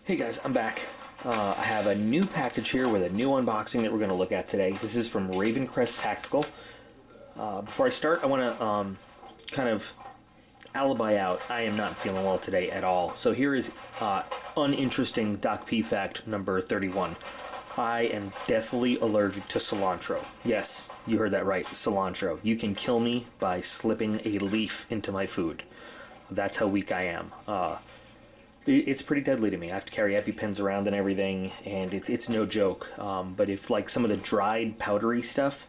Hey guys, I'm back. I have a new package here with a new unboxing that we're going to look at today. This is from Ravencrest Tactical. Before I start, I want to kind of alibi out. I am not feeling well today at all. So here is uninteresting Doc P fact number 31. I am deathly allergic to cilantro. Yes, you heard that right, cilantro. You can kill me by slipping a leaf into my food. That's how weak I am. It's pretty deadly to me. I have to carry EpiPens around and everything, and it's no joke. But if like some of the dried powdery stuff,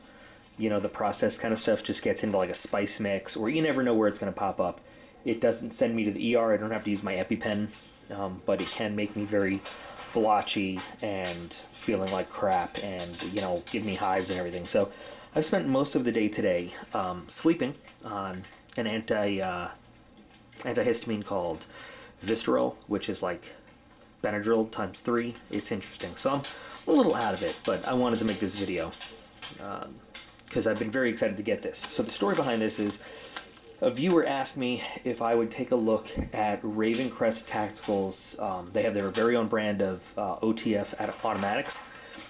you know, the processed kind of stuff just gets into like a spice mix, or you never know where it's going to pop up. It doesn't send me to the ER. I don't have to use my EpiPen, but it can make me very blotchy and feeling like crap, and you know, give me hives and everything. So I've spent most of the day today sleeping on an antihistamine called Visceral, which is like Benadryl times 3. It's interesting. So I'm a little out of it, but I wanted to make this video because I've been very excited to get this. So the story behind this is a viewer asked me if I would take a look at Ravencrest Tactical's. They have their very own brand of OTF automatics,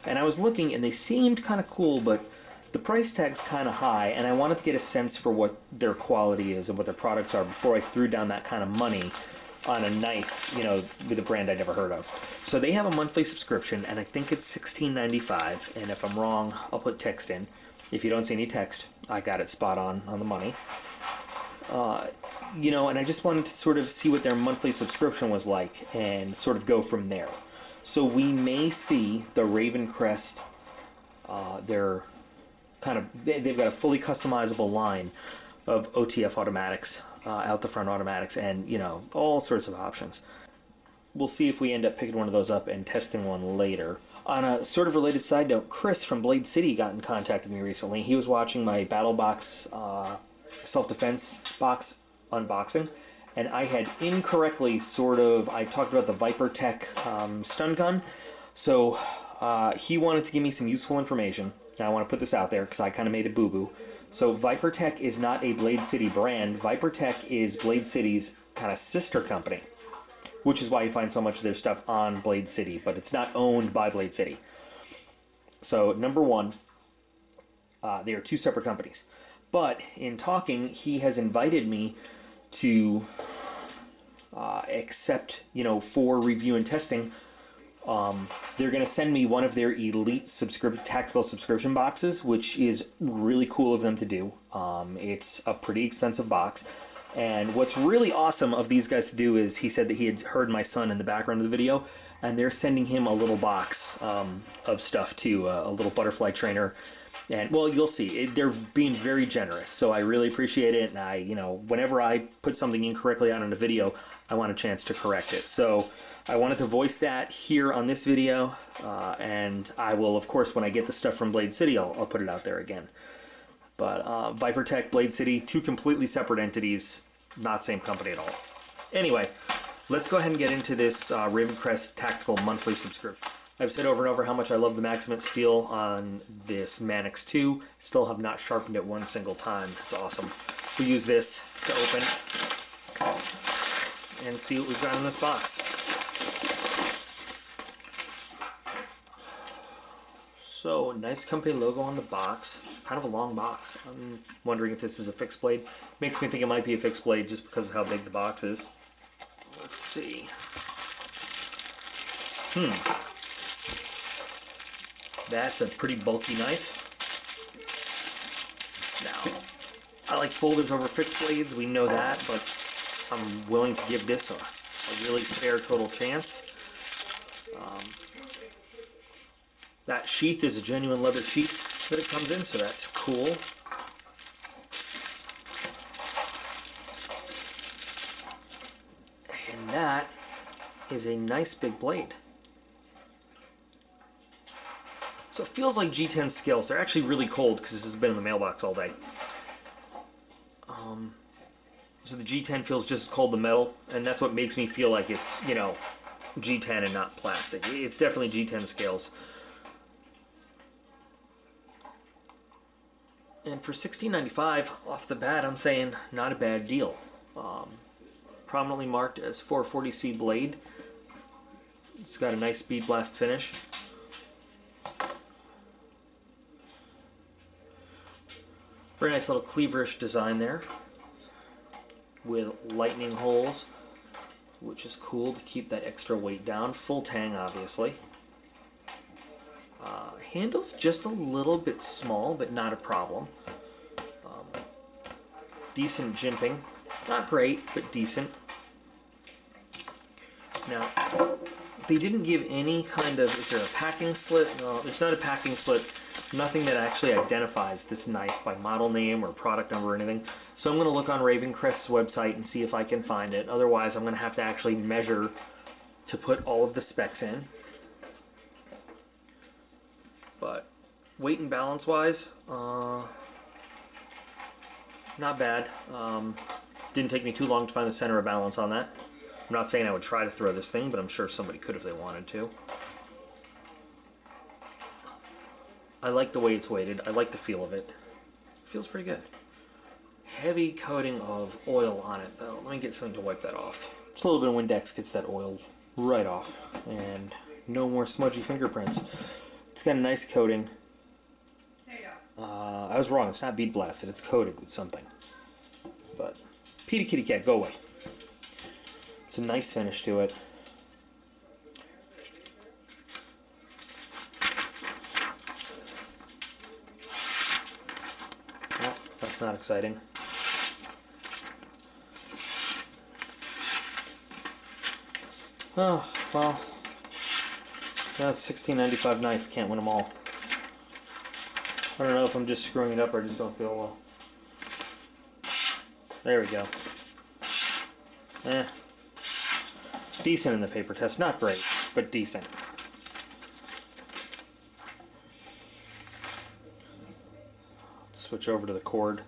and I was looking and they seemed kind of cool, but the price tag's kind of high, and I wanted to get a sense for what their quality is and what their products are before I threw down that kind of money on a knife, you know, with a brand I never heard of. So they have a monthly subscription, and I think it's $16.95, and if I'm wrong, I'll put text in. If you don't see any text, I got it spot on the money. You know, and I just wanted to sort of see what their monthly subscription was like and sort of go from there. So we may see the Ravencrest, they've got a fully customizable line of OTF automatics, out the front automatics, and you know, all sorts of options. We'll see if we end up picking one of those up and testing one later. On a sort of related side note, Chris from Blade City got in contact with me recently. He was watching my Battle Box self-defense box unboxing, and I had incorrectly I talked about the RavenPack stun gun. So he wanted to give me some useful information, and I want to put this out there because I kind of made a boo-boo. So RavenPack is not a Blade City brand. RavenPack is Blade City's kind of sister company, which is why you find so much of their stuff on Blade City, but it's not owned by Blade City. So number one, they are two separate companies. But in talking, he has invited me to accept, you know, for review and testing. They're going to send me one of their elite tactical subscription boxes, which is really cool of them to do. It's a pretty expensive box. And what's really awesome of these guys to do is he said that he had heard my son in the background of the video, and they're sending him a little box of stuff too, a little butterfly trainer. And well, you'll see, they're being very generous, so I really appreciate it. And you know, whenever I put something incorrectly out in a video, I want a chance to correct it. So I wanted to voice that here on this video, and I will, of course, when I get the stuff from Blade City, I'll put it out there again. But RavenPack, Blade City, two completely separate entities, not same company at all. Anyway, let's go ahead and get into this Ravencrest Tactical monthly subscription. I've said over and over how much I love the Maximus steel on this Manix 2. Still have not sharpened it one single time. It's awesome. We use this to open and see what we've got in this box. So, nice company logo on the box. It's kind of a long box. I'm wondering if this is a fixed blade. Makes me think it might be a fixed blade just because of how big the box is. Let's see. That's a pretty bulky knife. Now, I like folders over fixed blades, we know that, but I'm willing to give this a really fair total chance. That sheath is a genuine leather sheath that it comes in, so that's cool. And that is a nice big blade. So it feels like G10 scales. They're actually really cold because this has been in the mailbox all day. So the G10 feels just as cold as metal, and that's what makes me feel like it's, you know, G10 and not plastic. It's definitely G10 scales. And for $16.95 off the bat, I'm saying not a bad deal. Prominently marked as 440C blade. It's got a nice bead blast finish. Very nice little cleaverish design there with lightning holes, which is cool to keep that extra weight down. Full tang, obviously. Handle's just a little bit small, but not a problem. Decent jimping. Not great, but decent. Now, they didn't give any kind of, is there a packing slit? No, there's not a packing slit. Nothing that actually identifies this knife by model name or product number or anything. So I'm going to look on Ravencrest's website and see if I can find it. Otherwise, I'm going to have to actually measure to put all of the specs in. But weight and balance wise, not bad. Didn't take me too long to find the center of balance on that. I'm not saying I would try to throw this thing, but I'm sure somebody could if they wanted to. I like the way it's weighted. I like the feel of it. Feels pretty good. Heavy coating of oil on it, though. Let me get something to wipe that off. Just a little bit of Windex gets that oil right off. And no more smudgy fingerprints. It's got a nice coating. I was wrong. It's not bead blasted. It's coated with something. But, Petey kitty cat, go away. It's a nice finish to it. Well, that's not exciting. Oh, well. That's $16.95 knife. Can't win them all. I don't know if I'm just screwing it up or I just don't feel well. There we go. Decent in the paper test. Not great, but decent. Switch over to the cord.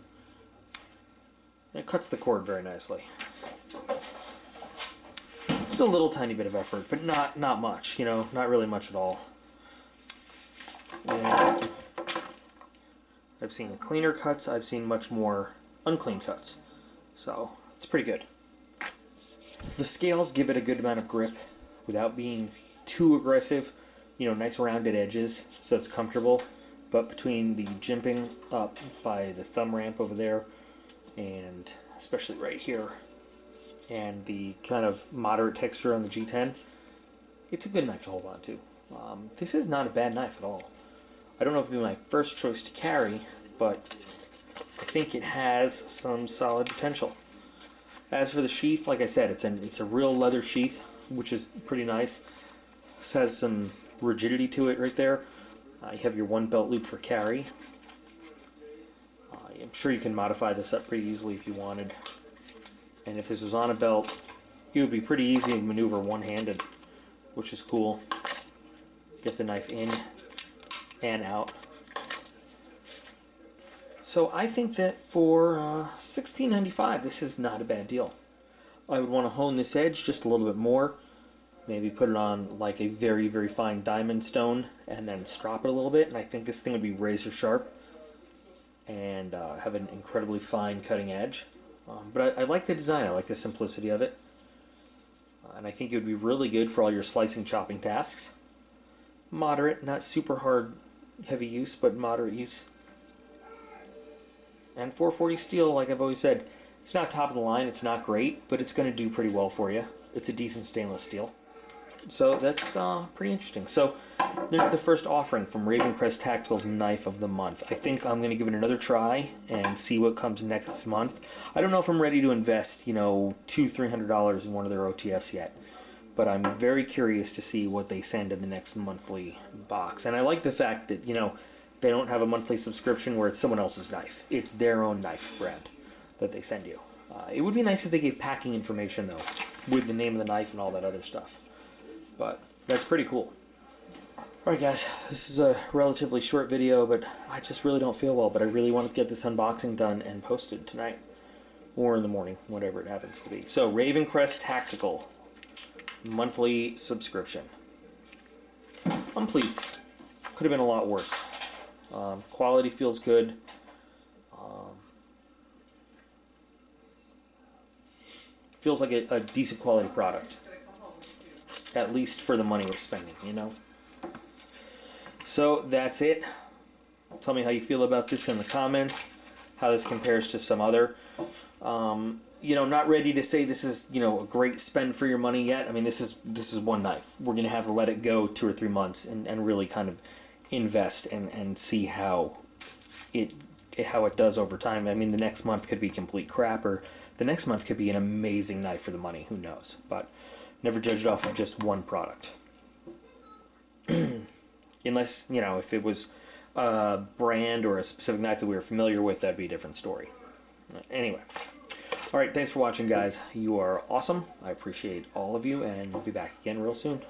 It cuts the cord very nicely. Still a little tiny bit of effort, but not much, you know, not really much at all. And I've seen cleaner cuts, I've seen much more unclean cuts. So, it's pretty good. The scales give it a good amount of grip without being too aggressive. You know, nice rounded edges, so it's comfortable. But between the jimping up by the thumb ramp over there, and especially right here, and the kind of moderate texture on the G10, it's a good knife to hold on to. This is not a bad knife at all. I don't know if it'd be my first choice to carry, but I think it has some solid potential. As for the sheath, like I said, it's a real leather sheath, which is pretty nice. This has some rigidity to it right there. You have your one belt loop for carry. I'm sure you can modify this up pretty easily if you wanted. And if this was on a belt, it would be pretty easy to maneuver one-handed, which is cool. Get the knife in and out. So I think that for $16.95, this is not a bad deal. I would want to hone this edge just a little bit more. Maybe put it on like a very, very fine diamond stone and then strop it a little bit. And I think this thing would be razor sharp and have an incredibly fine cutting edge. But I like the design. I like the simplicity of it. And I think it would be really good for all your slicing, chopping tasks. Moderate, not super hard, heavy use, but moderate use. And 440 steel, like I've always said, it's not top of the line, it's not great, but it's going to do pretty well for you. It's a decent stainless steel. So that's pretty interesting. So there's the first offering from Ravencrest Tactical's Knife of the Month. I think I'm going to give it another try and see what comes next month. I don't know if I'm ready to invest, you know, $200-300 in one of their OTFs yet. But I'm very curious to see what they send in the next monthly box. And I like the fact that, you know, they don't have a monthly subscription where it's someone else's knife. It's their own knife brand that they send you. It would be nice if they gave packing information, though, with the name of the knife and all that other stuff. But that's pretty cool. Alright guys, this is a relatively short video, but I just really don't feel well, but I really want to get this unboxing done and posted tonight. Or in the morning, whatever it happens to be. So, Ravencrest Tactical. Monthly subscription. I'm pleased. Could have been a lot worse. Quality feels good. Feels like a decent quality product. at least for the money we're spending, you know? So that's it. Tell me how you feel about this in the comments, how this compares to some other. You know, not ready to say this is, you know, a great spend for your money yet. I mean, this is one knife. We're going to have to let it go 2 or 3 months and really kind of invest and see how it does over time. I mean, the next month could be complete crap, or the next month could be an amazing knife for the money. Who knows? But never judge it off of just one product. Unless, you know, if it was a brand or a specific knife that we were familiar with, that'd be a different story. Anyway. All right, thanks for watching, guys. You are awesome. I appreciate all of you, and we'll be back again real soon.